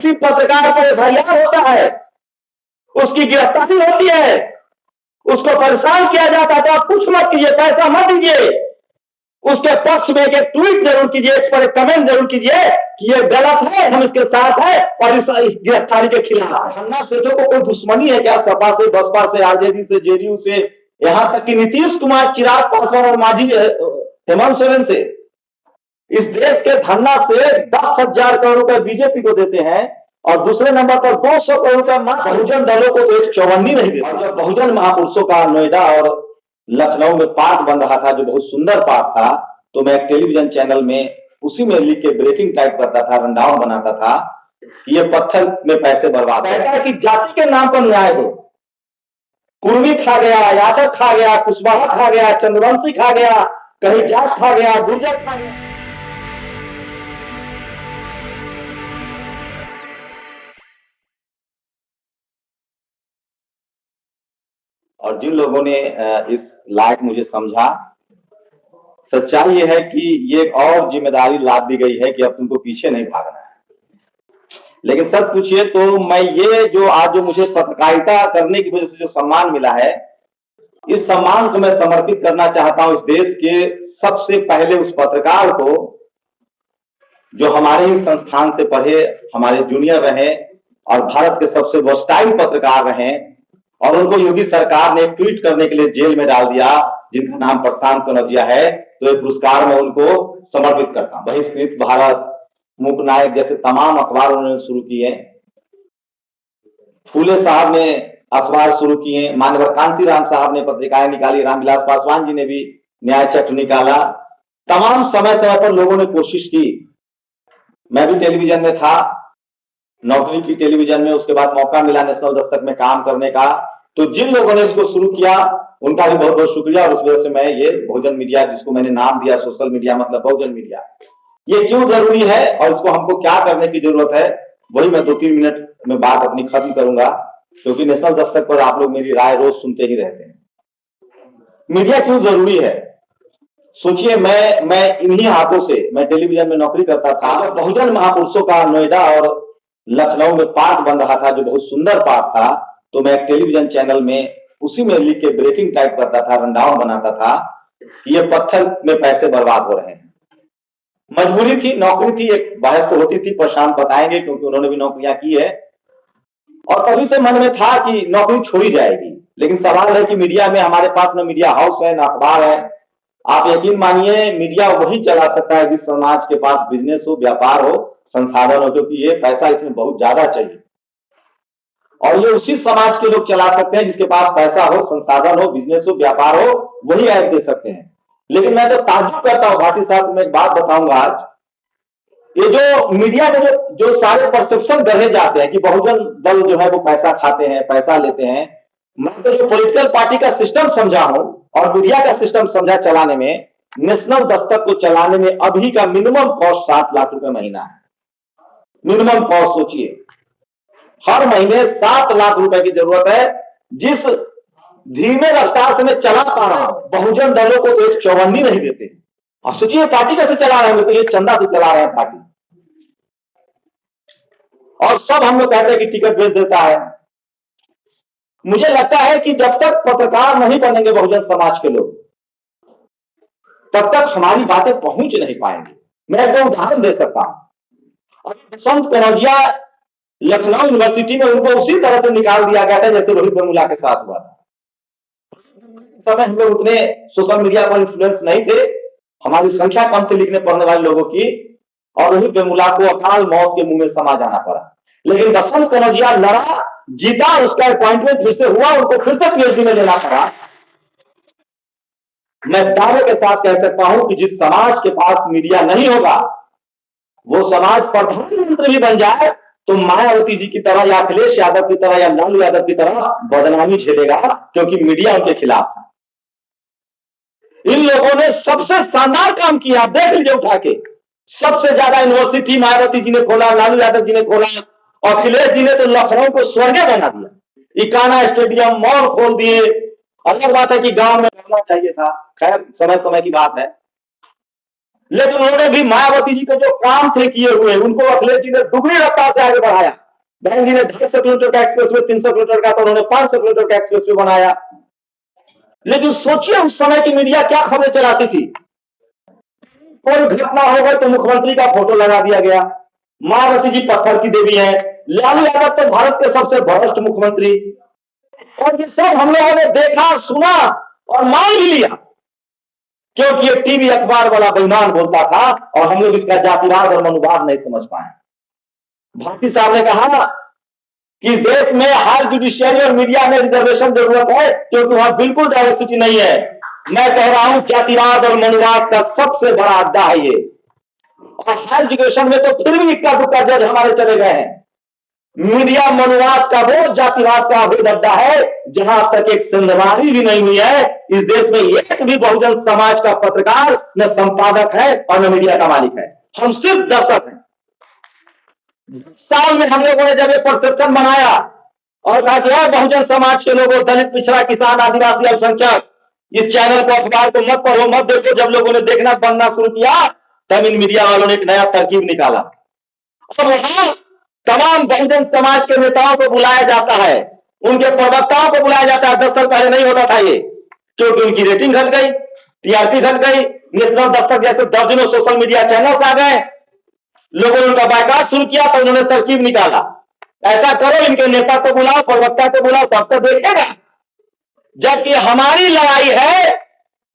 किसी पत्रकार पर एफआईआर होता है, उसकी गिरफ्तारी होती है, उसको परेशान किया जाता है, तो आप कुछ मत कीजिए, पैसा मत दीजिए, उसके पक्ष में एक ट्वीट जरूर कीजिए, इस पर एक कमेंट जरूर कीजिए कि ये गलत है, हम इसके साथ है और इस गिरफ्तारी के खिलाफ। अन्ना सेठों को कोई दुश्मनी है क्या? सपा से, बसपा से, आरजेडी से, जेडीयू से, यहां तक कि नीतीश कुमार, चिराग पासवान और मांझी हेमंत सोरेन से, इस देश के धरना से 10,000 करोड़ रुपए बीजेपी को देते हैं और दूसरे नंबर पर 200 करोड़ रुपए बहुजन दलों को तो एक चौवन्नी नहीं देते। और जब बहुजन महापुरुषों का नोएडा और लखनऊ में पार्क बन रहा था, जो बहुत सुंदर पार्क था, तो मैं टेलीविजन चैनल में उसी में लिख के ब्रेकिंग टाइप करता था, रनडाउन बनाता था कि ये पत्थर में पैसे बर्बाद है कि जाति के नाम पर न्याय दो। कुर्मी खा गया, यादव खा गया, कुशवाहा खा गया, चंद्रवंशी खा गया, कहीं जाट खा गया, गुर्जर खा गया। और जिन लोगों ने इस लायक मुझे समझा, सच्चाई यह है कि ये एक और जिम्मेदारी लाद दी गई है कि अब तुमको पीछे नहीं भागना है। लेकिन सच पूछिए तो मैं ये जो आज जो मुझे पत्रकारिता करने की वजह से जो सम्मान मिला है, इस सम्मान को मैं समर्पित करना चाहता हूं इस देश के सबसे पहले उस पत्रकार को जो हमारे ही संस्थान से पढ़े, हमारे जूनियर रहे और भारत के सबसे वर्सटाइल पत्रकार रहे, और उनको योगी सरकार ने ट्वीट करने के लिए जेल में डाल दिया, जिनका नाम प्रशांत कनौजिया है। तो ये पुरस्कार मैं उनको समर्पित करता हूं। बहिष्कृत भारत, मूक नायक जैसे तमाम अखबार उन्होंने शुरू किए, फूले साहब ने अखबार शुरू किए, मान्यवर कांसीराम साहब ने पत्रिकाएं निकाली, रामविलास पासवान जी ने भी न्याय चक्र निकाला। तमाम समय समय पर लोगों ने कोशिश की। मैं भी टेलीविजन में था, नौकरी की टेलीविजन में, उसके बाद मौका मिला नेशनल दस्तक में काम करने का। तो जिन लोगों ने इसको शुरू किया उनका भी बहुत बहुत शुक्रिया। और उस वजह से मैं ये बहुजन मीडिया, जिसको मैंने नाम दिया सोशल मीडिया मतलब बहुजन मीडिया, ये क्यों जरूरी है और इसको हमको क्या करने की जरूरत है, वही मैं 2-3 मिनट में बात अपनी खत्म करूंगा, क्योंकि नेशनल दस्तक पर आप लोग मेरी राय रोज सुनते ही रहते हैं। मीडिया क्यों जरूरी है? सोचिए, मैं इन्हीं हाथों से, मैं टेलीविजन में नौकरी करता था, बहुजन महापुरुषों का नोएडा और लखनऊ में पार्क बन रहा था, जो बहुत सुंदर पार्क था, तो मैं टेलीविजन चैनल में उसी में लिख के ब्रेकिंग टाइप करता था, रनडाउन बनाता था कि ये पत्थर में पैसे बर्बाद हो रहे हैं। मजबूरी थी, नौकरी थी, एक बहस तो होती थी, प्रशांत बताएंगे क्योंकि उन्होंने भी नौकरियां की है, और तभी से मन में था कि नौकरी छोड़ी जाएगी। लेकिन सवाल है कि मीडिया में हमारे पास न मीडिया हाउस है, न अखबार है। आप यकीन मानिए, मीडिया वही चला सकता है जिस समाज के पास बिजनेस हो, व्यापार हो, संसाधन हो, क्योंकि ये पैसा इसमें बहुत ज्यादा चाहिए। और ये उसी समाज के लोग चला सकते हैं जिसके पास पैसा हो, संसाधन हो, बिजनेस हो, व्यापार हो, वही ऐड दे सकते हैं। लेकिन मैं तो ताज्जुब करता हूं भाटी साहब को मैं एक बात बताऊंगा आज, ये जो मीडिया में जो सारे परसेप्शन गढ़े जाते हैं कि बहुजन दल जो है वो पैसा खाते हैं, पैसा लेते हैं, मैं तो जो पॉलिटिकल पार्टी का सिस्टम समझा हूं और मीडिया का सिस्टम समझा चलाने में, नेशनल दस्तक को चलाने में अभी का मिनिमम कॉस्ट 7 लाख रुपए महीना है। मिनिमम कॉस्ट सोचिए, हर महीने 7 लाख रुपए की जरूरत है। जिस धीमे रफ्तार से मैं चला पा रहा हूं, बहुजन दलों को तो एक चौवन्नी नहीं देते। अब सोचिए पार्टी कैसे चला रहे हैं, तो ये चंदा से चला रहे हैं पार्टी, और सब हम लोग कहते हैं कि टिकट बेच देता है। मुझे लगता है कि जब तक पत्रकार नहीं बनेंगे बहुजन समाज के लोग, तब तक हमारी बातें पहुंच नहीं पाएंगी। मैं एक उदाहरण दे सकता हूं। बसंत कनौजिया लखनऊ यूनिवर्सिटी में, उनको उसी तरह से निकाल दिया गया था जैसे रोहित वेमुला के साथ हुआ था। समय हम लोग उतने सोशल मीडिया पर इन्फ्लुएंस नहीं थे, हमारी संख्या कम थी लिखने पढ़ने वाले लोगों की, और रोहित वेमुला को अकाल मौत के मुंह में समा जाना पड़ा। लेकिन बसंत कनौजिया लड़ा, जीता, उसका अपॉइंटमेंट फिर से हुआ, उनको फिर से पीएचडी में लेना पड़ा। मैं दावे के साथ कह सकता हूं कि जिस समाज के पास मीडिया नहीं होगा, वो समाज प्रधानमंत्री भी बन जाए तो मायावती जी की तरह या अखिलेश यादव की तरह या लालू यादव की तरह बदनामी झेलेगा, क्योंकि मीडिया उनके खिलाफ था। इन लोगों ने सबसे शानदार काम किया, आप देख लीजिए उठा के। सबसे ज्यादा यूनिवर्सिटी मायावती जी ने खोला, लालू यादव जी ने खोला, और अखिलेश जी ने तो लखनऊ को स्वर्ग बना दिया। इकाना स्टेडियम, मॉल खोल दिए। अलग बात है कि गांव में रहना चाहिए था, खैर समय समय की बात है। लेकिन उन्होंने भी मायावती जी के जो काम थे किए हुए, उनको अखिलेश जी ने दुगनी रफ्तार से आगे बढ़ाया। बहन जी ने 250 किलोमीटर का एक्सप्रेस वे 300 किलोमीटर का, तो उन्होंने 500 किलोमीटर का एक्सप्रेस वे बनाया। लेकिन सोचिए उस समय की मीडिया क्या खबरें चलाती थी। कोई घटना हो गई तो मुख्यमंत्री का फोटो लगा दिया गया, मायावती जी पत्थर की देवी है, लालू यादव तो भारत के सबसे भ्रष्ट मुख्यमंत्री। और ये सब हम लोगों ने देखा, सुना और मान भी लिया, क्योंकि ये टीवी अखबार वाला बेईमान बोलता था और हम लोग इसका जातिवाद और मनुवाद नहीं समझ पाए। भारती साहब ने कहा कि इस देश में हर जुडिशियरी और मीडिया में रिजर्वेशन जरूरत है, क्योंकि वहां बिल्कुल डाइवर्सिटी नहीं है। मैं कह रहा हूं जातिवाद और मनुवाद का सबसे बड़ा अड्डा है ये। और हायर एजुकेशन में तो फिर भी इक्का दुक्का जज हमारे चले गए हैं। मीडिया मनुवाद का, वो जातिवाद का अवैध अड्डा है, जहां अब तक एक संदवारी भी नहीं हुई है। इस देश में एक भी बहुजन समाज का पत्रकार न संपादक है और न मीडिया का मालिक है, हम सिर्फ दर्शक हैं। साल में हम लोगों ने जब ये परसेप्शन बनाया और कहा कि बहुजन समाज के लोगों, दलित, पिछड़ा, किसान, आदिवासी, अल्पसंख्यक, इस चैनल को, अखबार को मत पढ़ो, मत देखो, जब लोगों ने देखना बनना शुरू किया तब इन मीडिया वालों ने एक नया तरकीब निकाला। अब वहां तमाम बहुजन समाज के नेताओं को बुलाया जाता है, उनके प्रवक्ताओं को बुलाया जाता है। 10 साल पहले नहीं होता था ये, क्योंकि उनकी रेटिंग घट गई, टीआरपी घट गई, नेशनल दस्तक जैसे दर्जनों सोशल मीडिया चैनल्स आ गए, लोगों ने उनका बायकॉट शुरू किया, तो उन्होंने तरकीब निकाला, ऐसा करो इनके नेता को बुलाओ, प्रवक्ता को बुलाओ, तब तो देखेगा। जबकि हमारी लड़ाई है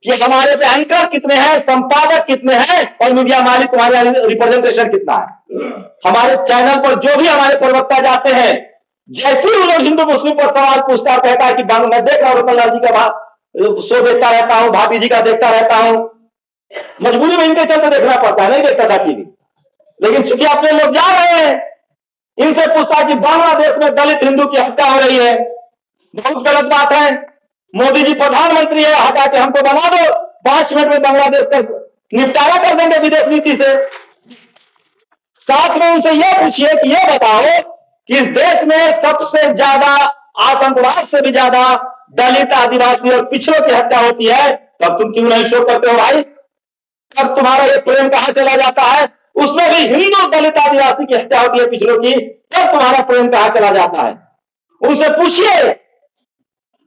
कि हमारे पे एंकर कितने हैं, संपादक कितने हैं और मीडिया मालिक तुम्हारे रिप्रेजेंटेशन कितना है। हमारे चैनल पर जो भी हमारे प्रवक्ता जाते हैं, जैसे ही वो लोग हिंदू मुस्लिम पर सवाल पूछता है, कहता है कि मैं देख रहा हूं रतनलाल जी का शो देखता रहता हूं, भाटी जी का देखता रहता हूं, मजबूरी में इनके चलते देखना पड़ता है, नहीं देखता था टीवी। लेकिन चूंकि अपने लोग जा रहे हैं, इनसे पूछता है कि बांग्लादेश में दलित हिंदू की हत्या हो रही है, बहुत गलत बात है, मोदी जी प्रधानमंत्री है, हटा के हमको बना दो, 5 मिनट में बांग्लादेश का निपटारा कर देंगे विदेश नीति से। साथ में उनसे यह पूछिए कि यह बताओ कि इस देश में सबसे ज्यादा आतंकवाद से भी ज्यादा दलित, आदिवासी और पिछड़ों की हत्या होती है, तब तुम क्यों नहीं शो करते हो भाई? तब तुम्हारा ये प्रेम कहां चला जाता है? उसमें भी हिंदू, दलित, आदिवासी की हत्या होती है, पिछड़ों की, तब तुम्हारा प्रेम कहां चला जाता है? उनसे पूछिए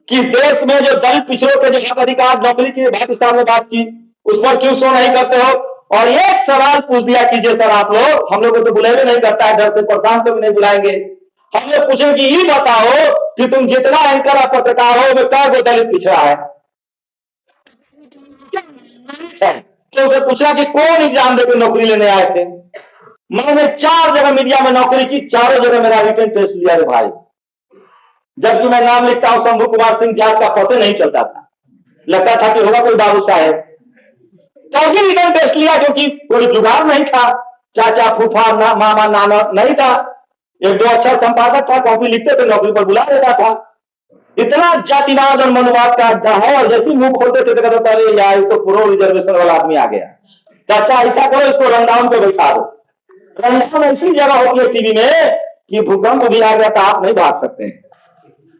कि इस देश में जो दलित, पिछड़ों के जो हक अधिकार, नौकरी की भाटी साहब ने बात की, उस पर क्यों शो नहीं करते हो? और एक सवाल पूछ दिया कीजिए सर आप लोग, हम लोग को तो बुलावे नहीं करता है, डर से परेशान को भी नहीं बुलाएंगे। हम लोग पूछे कि ये बताओ कि तुम जितना एंकर और पत्रकार हो, में कै गो दलित पिछड़ा है? तो उसे पूछा कि कौन एग्जाम देकर नौकरी लेने आए थे? मैंने 4 जगह मीडिया में नौकरी की, चारों जगह मेरा रिटन टेस्ट लिया रे भाई। जबकि मैं नाम लिखता हूं शंभू कुमार सिंह, जात का पता नहीं चलता था, लगता था कि होगा कोई बाबू साहेब। तभी रिटर्न टेस्ट लिया, क्योंकि कोई जुगाड़ नहीं था, चाचा, फूफा, मामा, नाना नहीं था, 1-2 अच्छा संपादक था, कॉपी लिखते थे, नौकरी पर बुला देता था। इतना जातिवाद और मनुवाद का अड्डा है। और जैसे मुंह खोलते थे तो कहते थे अरे यार तो प्रो रिजर्वेशन वाला आदमी आ गया, चाचा ऐसा करो इसको रनडाउन पे बैठा दो। रनडाउन ऐसी जगह होती है टीवी में कि भूकंप भी आ गया तो आप नहीं भाग सकते हैं,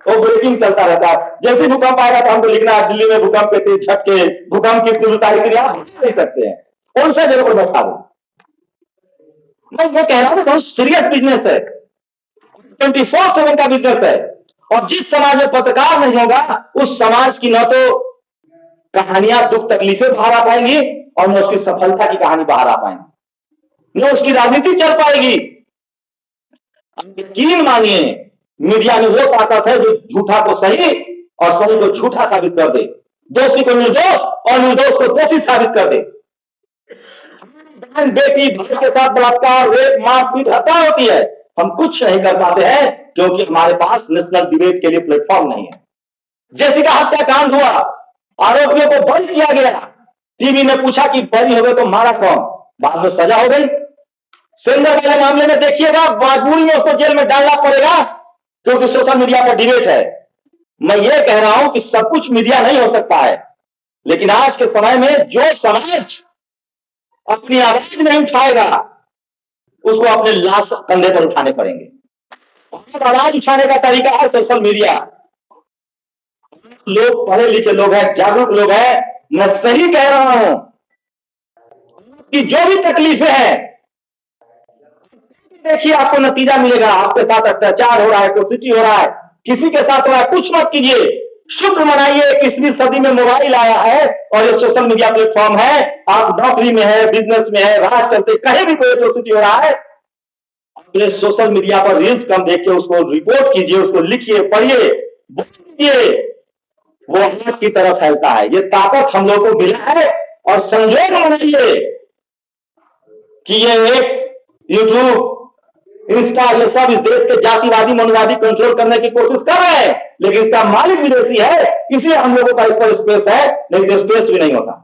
वो ब्रेकिंग चलता रहता है। जैसे भूकंप आएगा तो हमको लिखना है दिल्ली में भूकंप के तेज झटके, भूकंप की तीव्रता इतनी, आप नहीं सकते हैं, कौन सा जगह पर बैठा दो। मैं ये कह रहा हूं बहुत सीरियस बिजनेस है, 24/7 का बिजनेस है। और जिस समाज में पत्रकार नहीं होगा, उस समाज की न तो कहानियां, दुख तकलीफें बाहर आ पाएंगी और न उसकी सफलता की कहानी बाहर आ पाएंगी, न उसकी राजनीति चल पाएगी। यकीन मानिए मीडिया में वो ताकत है जो झूठा को सही और सही को झूठा साबित कर दे, दोषी को निर्दोष और निर्दोष को दोषी साबित कर दे। बहन, बेटी, भाई के साथ बलात्कार, रेप, मारपीट, हत्या होती है, हम कुछ नहीं कर पाते हैं क्योंकि हमारे पास नेशनल डिबेट के लिए प्लेटफॉर्म नहीं है। जेसिका हत्याकांड हुआ, आरोपियों को बरी किया गया, टीवी ने पूछा कि बरी हो गए तो मारा कौन? बाद में सजा हो गई। सेंगर वाले मामले में देखिएगा, मजबूरी में उसको जेल में डालना पड़ेगा क्योंकि सोशल मीडिया पर डिबेट है। मैं ये कह रहा हूं कि सब कुछ मीडिया नहीं हो सकता है, लेकिन आज के समय में जो समाज अपनी आवाज नहीं उठाएगा, उसको अपने लाश कंधे पर उठाने पड़ेंगे। आवाज उठाने का तरीका है सोशल मीडिया। लोग पढ़े लिखे लोग हैं, जागरूक लोग हैं, मैं सही कह रहा हूं, कि जो भी तकलीफें हैं, देखिए आपको नतीजा मिलेगा। आपके साथ अत्याचार हो रहा है, कोशिटी हो रहा है, किसी के साथ हो रहा है, कुछ मत कीजिए, शुक्र मनाइए। 21वीं सदी में मोबाइल आया है और ये सोशल मीडिया प्लेटफॉर्म है। आप नौकरी में है, बिजनेस में है, राह चलते कहीं भी कोई एट्रोसिटी हो रहा है, अपने सोशल मीडिया पर रील्स कम देख के उसको रिपोर्ट कीजिए, उसको लिखिए, पढ़िए, बोलिए, वो आग की तरफ फैलता है। ये ताकत हम लोग को मिला है और संजोग मनाइए कि ये एक्स, यूट्यूब, इंस्टा, ये सब इस देश के जातिवादी मनोवादी कंट्रोल करने की कोशिश कर रहे हैं, लेकिन इसका मालिक विदेशी है, इसलिए हम लोगों का इस पर स्पेस है, नहीं तो स्पेस भी नहीं होता।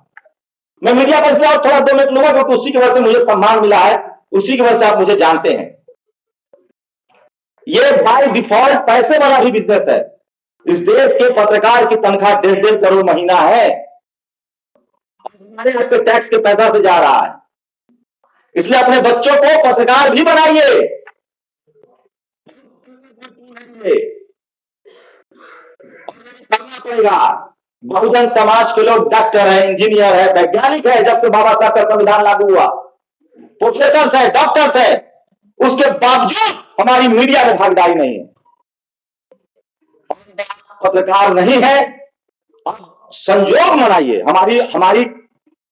मैं मीडिया पर इसलिए थोड़ा 2 मिनट लूंगा क्योंकि उसी की वजह से मुझे सम्मान मिला है, उसी की वजह से आप मुझे जानते हैं। ये बाय डिफॉल्ट पैसे वाला भी बिजनेस है। इस देश के पत्रकार की तनख्वाह 1.5 करोड़ महीना है, हमारे यहाँ पे टैक्स के पैसा से जा रहा है। इसलिए अपने बच्चों को पत्रकार भी बनाइए। करना पड़ेगा। बहुजन समाज के लोग डॉक्टर है, इंजीनियर है, वैज्ञानिक है, जब से बाबा साहब का संविधान लागू हुआ, प्रोफेसर है, डॉक्टर्स है, उसके बावजूद हमारी मीडिया में भागीदारी नहीं है, पत्रकार नहीं है। संजोग मनाइए, हमारी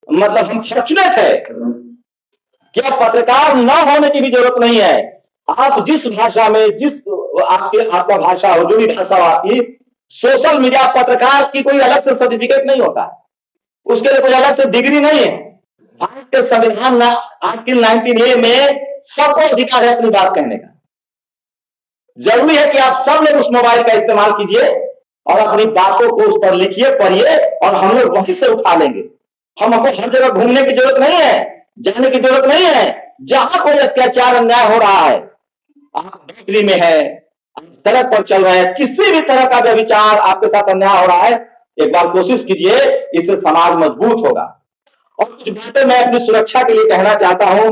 मतलब हम फॉर्चुनेट है कि अब पत्रकार न होने की भी जरूरत नहीं है। आप जिस भाषा में, जिस आपका भाषा हो, जो भी भाषा हो आपकी, सोशल मीडिया पत्रकार की कोई अलग से सर्टिफिकेट नहीं होता है, उसके लिए कोई अलग से डिग्री नहीं है। भारत के संविधान आर्टिकल 19A में सबको अधिकार है अपनी बात कहने का। जरूरी है कि आप सब लोग उस मोबाइल का इस्तेमाल कीजिए और अपनी बातों को उस पर लिखिए, पढ़िए, और हम लोग वहीं से उठा लेंगे। हमको हर जगह घूमने की जरूरत नहीं है, जाने की जरूरत नहीं है। जहां कोई अत्याचार अन्याय हो रहा है, आप नौकरी में है, सड़क पर चल रहे हैं, किसी भी तरह का व्यभिचार आपके साथ अन्याय हो रहा है, एक बार कोशिश कीजिए, इससे समाज मजबूत होगा। और कुछ बातें मैं अपनी सुरक्षा के लिए कहना चाहता हूं।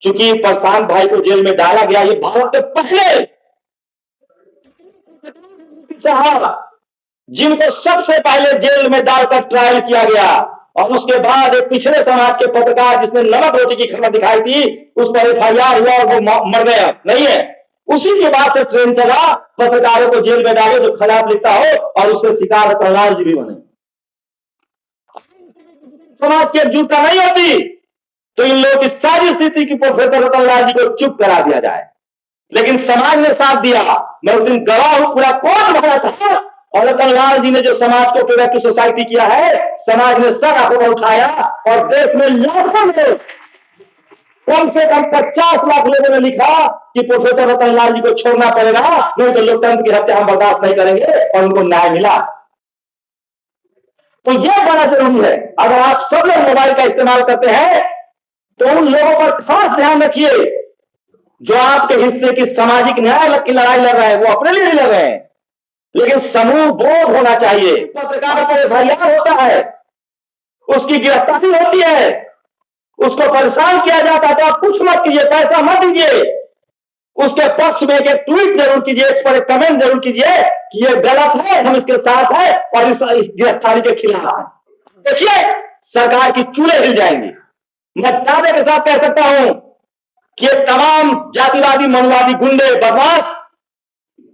चूंकि प्रशांत भाई को जेल में डाला गया, ये भारत के पहले साहब जिनको सबसे पहले जेल में डालकर ट्रायल किया गया, और उसके बाद एक पिछड़े समाज के पत्रकार जिसने नमक रोटी की खबर दिखाई थी, उस पर FIR हुआ और वो मर गया, नहीं है। उसी के बाद से ट्रेन चला, पत्रकारों को जेल में डालो जो खराब लिखता हो, और उसके शिकार रतनलाल जी भी बने। समाज की एकजुटता नहीं होती तो इन लोगों की सारी स्थिति की प्रोफेसर रतनलाल जी को चुप करा दिया जाए, लेकिन समाज ने साथ दिया। मैं उस दिन गवाह हूं, पूरा कोर्ट भरा था, और रतनलाल जी ने जो समाज को प्रोडक्टिव सोसाइटी किया है, समाज ने सर आंखों पर उठाया, और देश में लाखों लोग, कम से कम 50 लाख लोगों ने लिखा कि प्रोफेसर रतनलाल जी को छोड़ना पड़ेगा, नहीं तो लोकतंत्र की हत्या हम बर्दाश्त नहीं करेंगे, और उनको न्याय मिला। तो यह बड़ा जरूरी है। अगर आप सब लोग मोबाइल का इस्तेमाल करते हैं तो उन लोगों पर खास ध्यान रखिए जो आपके हिस्से की सामाजिक न्याय की लड़ाई लड़ रहे हैं। वो अपने लिए नहीं लड़ रहे हैं, लेकिन समूह बोध होना चाहिए। पत्रकार पर FIR होता है, उसकी गिरफ्तारी होती है, उसको परेशान किया जाता है, तो आप कुछ मत कीजिए, पैसा मत दीजिए, उसके पक्ष में एक ट्वीट जरूर कीजिए, इस पर एक कमेंट जरूर कीजिए कि ये गलत है, हम इसके साथ हैं और इस गिरफ्तारी के खिलाफ हैं। देखिए सरकार की चूल्हे हिल जाएंगी। मैं दावे के साथ कह सकता हूं कि ये तमाम जातिवादी मनवादी गुंडे बदमाश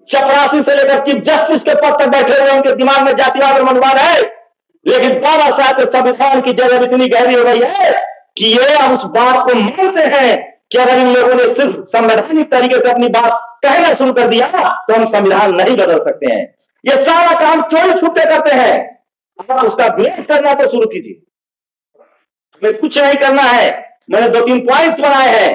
चपरासी से लेकर चीफ जस्टिस के पद तक बैठे हुए, उनके दिमाग में जातिवाद और मनवाद है, लेकिन बाबा साहब के संविधान की जगह इतनी गहरी हो गई है कि ये हम उस बात को मानते हैं कि अगर इन लोगों ने सिर्फ संवैधानिक तरीके से अपनी बात कहना शुरू कर दिया तो हम संविधान नहीं बदल सकते हैं। ये सारा काम चोरी छुपे करते हैं, आप उसका विरोध करना तो शुरू कीजिए। हमें कुछ नहीं करना है। मैंने 2-3 पॉइंट्स बनाए हैं।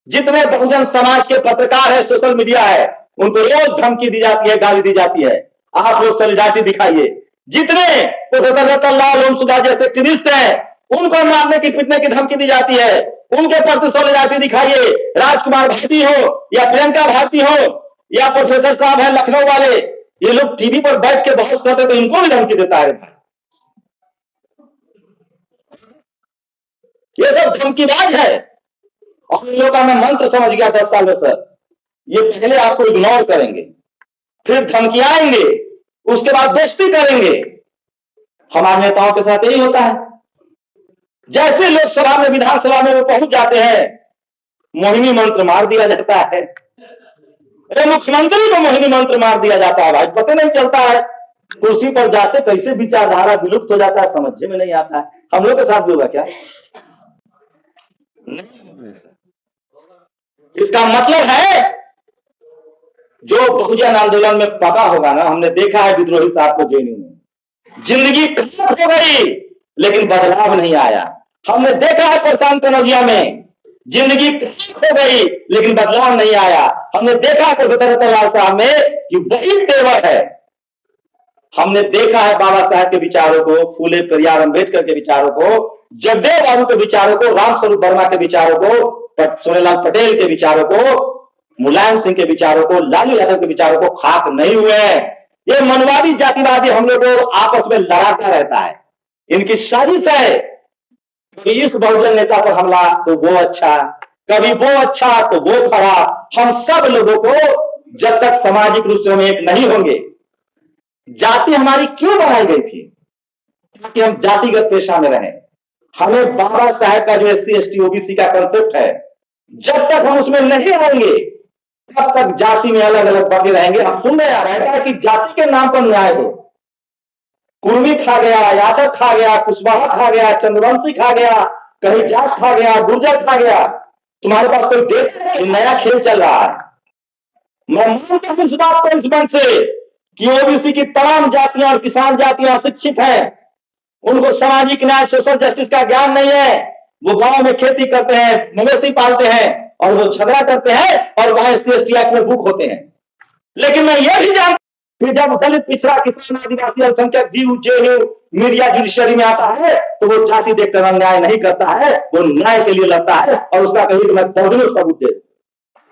जितने बहुजन समाज के पत्रकार है, सोशल मीडिया है, उनको रोज धमकी दी जाती है, गाली दी जाती है। आप लोग सॉलिडारिटी दिखाइए। जितने प्रोफेसर रतनलाल ओमसुगा जैसे एक्टिविस्ट हैं, उनको मारने की पीटने की धमकी दी जाती है, उनके प्रति सॉलिडारिटी दिखाइए। राजकुमार भारती हो या प्रियंका भारती हो या प्रोफेसर साहब है लखनऊ वाले, ये लोग टीवी पर बैठ के बहस करते तो इनको भी धमकी देता है भाई। ये सब धमकीबाज है। और इन लोगों का मैं मंत्र समझ गया 10 साल में सर, ये पहले आपको इग्नोर करेंगे, फिर धमकियाएंगे, उसके बाद दोस्ती करेंगे। हमारे नेताओं के साथ यही होता है। जैसे लोकसभा में विधानसभा में वो पहुंच जाते हैं, मोहिनी मंत्र मार दिया जाता है। अरे मुख्यमंत्री को मोहिनी मंत्र मार दिया जाता है भाई, पता नहीं चलता है। कुर्सी पर जाते कैसे विचारधारा विलुप्त हो जाता है, समझ में नहीं आता है। हम लोग के साथ भी होगा क्या? इसका मतलब है जो बहुजन आंदोलन में पका होगा ना, हमने देखा है विद्रोही साहब को जेएनयू में, जिंदगी खत्म हो गई लेकिन बदलाव नहीं आया। हमने देखा है प्रशांत कनौजिया में, जिंदगी खत्म हो गई लेकिन बदलाव नहीं आया। हमने देखा है प्रोफेसर रतनलाल साहब में कि वही तेवर है। हमने देखा है बाबा साहब के विचारों को, फूले पेरियार अम्बेडकर के विचारों को, जगदेव बाबू के विचारों को, रामस्वरूप वर्मा के विचारों को, सोनेलाल पटेल के विचारों को, मुलायम सिंह के विचारों को, लालू यादव के विचारों को खाक नहीं हुए हैं। ये मनवादी जातिवादी हम लोग को आपस में लड़ाता रहता है, इनकी साजिश है। कभी इस बहुजन नेता पर हमला तो वो अच्छा, कभी वो अच्छा तो वो खराब। हम सब लोगों को जब तक सामाजिक रूप से हम एक नहीं होंगे, जाति हमारी क्यों बनाई गई थी? ताकि हम जातिगत पेशा में रहें। हमें बाबा साहब का जो एससी एसटी ओबीसी का कंसेप्ट है, जब तक हम उसमें नहीं आएंगे तब तक जाति में अलग अलग बटे रहेंगे। हम सुन रहे आ रहा है कि जाति के नाम पर न्याय दो। कुर्मी खा गया, यादव खा गया, कुशवाहा खा गया, चंद्रवंशी खा गया, कहीं जाट खा गया, गुर्जर खा गया। तुम्हारे पास कोई डेटा है? नया खेल चल रहा है। मैं मानता हूं इस बात को इस मंच से कि ओबीसी की तमाम जातियां और किसान जातियां अशिक्षित हैं, उनको सामाजिक न्याय सोशल जस्टिस का ज्ञान नहीं है। वो गांव में खेती करते हैं, मवेशी पालते हैं और वो झगड़ा करते हैं और वहां एससी एसटी एक्ट में बुक होते हैं। लेकिन मैं यह भी जानता कि जब दलित पिछड़ा किसान आदिवासी अल्पसंख्यक डीयू जेएनयू मीडिया जुडिशरी में आता है तो वो जाति देखकर अन्याय नहीं करता है, वो न्याय के लिए लड़ता है और उसका कहीं मैं दर्जनों सबूत दे।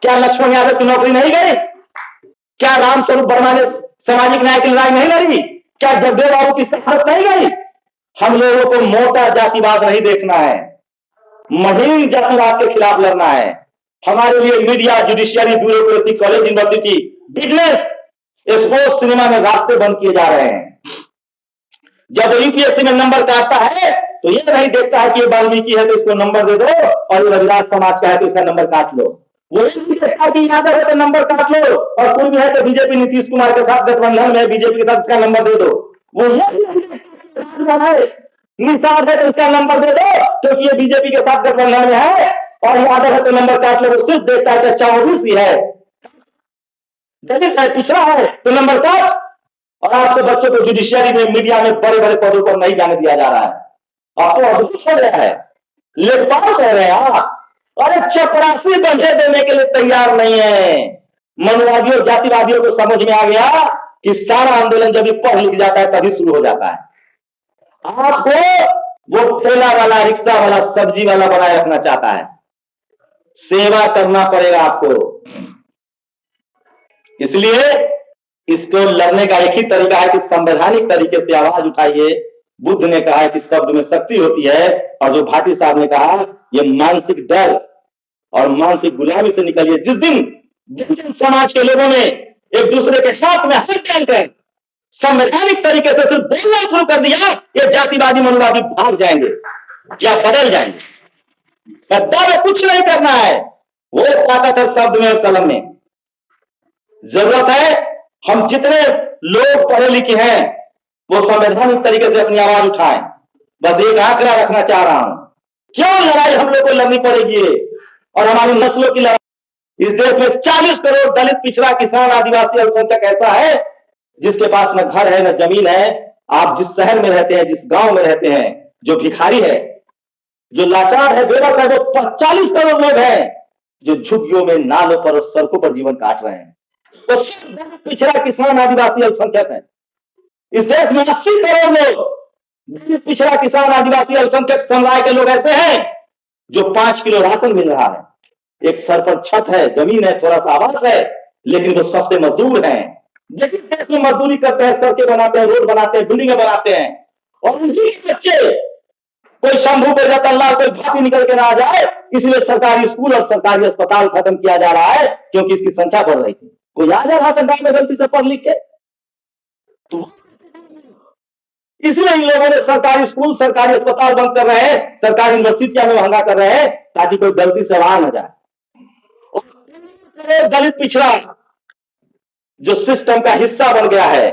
क्या लक्ष्मण यादव की नौकरी नहीं गई? क्या रामस्वरूप वर्मा ने सामाजिक न्याय की लड़ाई नहीं लड़ी? क्या जगदेव बाबू की शहादत नहीं गई? हम लोगों को मोटा जातिवाद नहीं देखना है, महीन जातिवाद के खिलाफ लड़ना है। हमारे लिए media judiciary bureaucracy college university business sports cinema में रास्ते बंद किए जा रहे हैं। जब यूपीएससी में नंबर काटता है तो ये नहीं देखता है कि ये वाल्मीकि है तो इसको नंबर दे दो और रविराज समाज का है तो इसका नंबर काट लो। वो ये नहीं देखता कि यादव है तो नंबर काट लो और कुर्मी है तो बीजेपी नीतीश कुमार के साथ गठबंधन में बीजेपी के साथ इसका नंबर दे दो। वो ये नहीं देखता है निषाद है तो इसका नंबर दे दो क्योंकि ये बीजेपी के साथ गठबंधन में है, और यादव है तो नंबर काट लो। वो सिर्फ देखता है कि अच्छा ओबीसी है, दलित है, पिछड़ा है तो नंबर काट। और आपके बच्चों को जुडिशियरी में मीडिया में बड़े बड़े पदों पर नहीं जाने दिया जा रहा है। आपको अद्भुत हो रहा है, लेखपाल कह रहे हैं आप। अरे चपरासी बंधे देने के लिए तैयार नहीं है। मनवादियों जातिवादियों को समझ में आ गया कि सारा आंदोलन जब भी पढ़ लिख जाता है तभी शुरू हो जाता है। आपको वो ठेला वाला, रिक्शा वाला, सब्जी वाला बनाए रखना चाहता है। सेवा करना पड़ेगा आपको। इसलिए इसको लड़ने का एक ही तरीका है कि संवैधानिक तरीके से आवाज उठाइए। बुद्ध ने कहा है कि शब्द में शक्ति होती है, और जो भाटी साहब ने कहा ये मानसिक डर और मानसिक गुलामी से निकलिए। जिस दिन बहुजन समाज के लोगों ने एक दूसरे के हाथ में हाथ डालकर संवैधानिक तरीके से सिर्फ बोलना शुरू कर दिया, ये जातिवादी मनोवादी भाग जाएंगे या बदल जाएंगे। दावे कुछ नहीं करना है, वो ताकत है शब्द में और कलम में। जरूरत है हम जितने लोग पढ़े लिखे हैं वो संवैधानिक तरीके से अपनी आवाज उठाएं। बस एक आंकड़ा रखना चाह रहा हूं, क्यों लड़ाई हम लोग को लड़नी पड़ेगी और हमारी नस्लों की लड़ाई। इस देश में 40 करोड़ दलित पिछड़ा किसान आदिवासी अल्पसंख्यक ऐसा है जिसके पास न घर है न जमीन है। आप जिस शहर में रहते हैं, जिस गांव में रहते हैं, जो भिखारी है, जो लाचार है, बेबस है, वो 40 करोड़ लोग हैं जो झुग्गियों में, नालों पर और सड़कों पर जीवन काट रहे हैं। तो दलित पिछड़ा किसान आदिवासी अल्पसंख्यक है। इस देश में 80 करोड़ लोग दलित पिछड़ा किसान आदिवासी अल्पसंख्यक समुदाय के लोग ऐसे हैं जो 5 किलो राशन मिल रहा है, एक सर पर छत है, जमीन है, थोड़ा सा आवास है, लेकिन वो सस्ते मजदूर हैं। लेकिन देश में मजदूरी करते हैं, सड़कें बनाते हैं, रोड बनाते हैं, बिल्डिंगें बनाते हैं, और उन्हीं बच्चे कोई शंभू पे रतनलाल कोई भाटी निकल के ना आ जाए, इसलिए सरकारी स्कूल और सरकारी अस्पताल खत्म किया जा रहा है क्योंकि इसकी संख्या बढ़ रही थी। कोई आ जा रहा था गांव में गलती से पढ़ लिख के, तो इसलिए इन लोगों ने सरकारी स्कूल, सरकारी अस्पताल बंद कर रहे हैं, सरकारी यूनिवर्सिटियां में महंगा कर रहे हैं, ताकि कोई गलती से बाहर न जाए। और दलित पिछड़ा जो सिस्टम का हिस्सा बन गया है,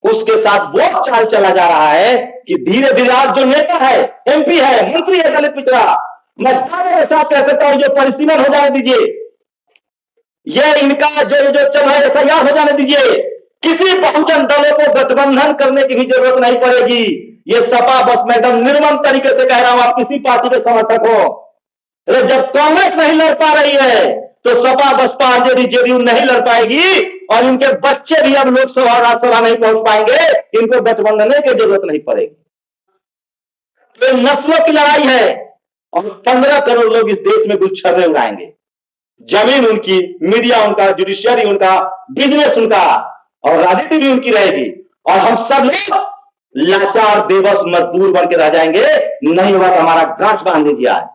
उसके साथ वो चाल चला जा रहा है कि धीरे धीरे आज जो नेता है, एमपी है, मंत्री है दलित पिछड़ा, मैं दावे के साथ कह सकता हूं, जो परिसीमन हो जाने दीजिए, ये इनका जो चल रहा है एसआईआर हो जाने दीजिए, किसी बहुजन दलों को गठबंधन करने की भी जरूरत नहीं पड़ेगी। ये सपा बस मैं एकदम निर्मम तरीके से कह रहा हूं, आप किसी पार्टी के समर्थक हो, अरे जब कांग्रेस नहीं लड़ पा रही है तो सपा बसपा आरजेडी जेडीयू नहीं लड़ पाएगी, और इनके बच्चे भी अब लोकसभा राज्यसभा नहीं पहुंच पाएंगे, इनको गठबंधन की जरूरत नहीं पड़ेगी। तो नस्लों की लड़ाई है, और 15 करोड़ लोग इस देश में गुच्छर्रे उड़ाएंगे। जमीन उनकी, मीडिया उनका, जुडिशियरी उनका, बिजनेस उनका, और राजनीति भी उनकी रहेगी, और हम सब लोग लाचार बेबस मजदूर बन के रह जाएंगे। नहीं हुआ तो हमारा गांठ बांध दीजिए आज।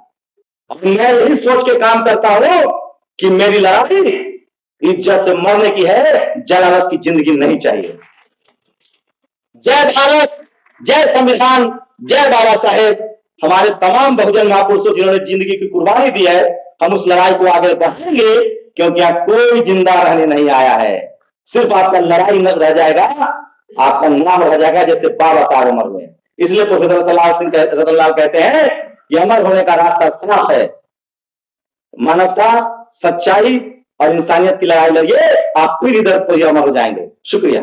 और मैं यही सोच के काम करता हूं कि मेरी लड़ाई इज्जत से मरने की है, जलालत की जिंदगी नहीं चाहिए। जय भारत, जय संविधान, जय बाबा साहेब। हमारे तमाम बहुजन महापुरुषों जिन्होंने जिंदगी की कुर्बानी दी है, हम उस लड़ाई को आगे बढ़ाएंगे, क्योंकि यहां कोई जिंदा रहने नहीं आया है। सिर्फ आपका लड़ाई न रह जाएगा, आपका नाम रह जाएगा, जैसे बाबा साहब अमर हुए। इसलिए प्रोफेसर रतनलाल कहते हैं कि अमर होने का रास्ता साफ है, मानवता, सच्चाई और इंसानियत की लड़ाई लड़िए, आप फिर इधर पर अमर हो जाएंगे। शुक्रिया।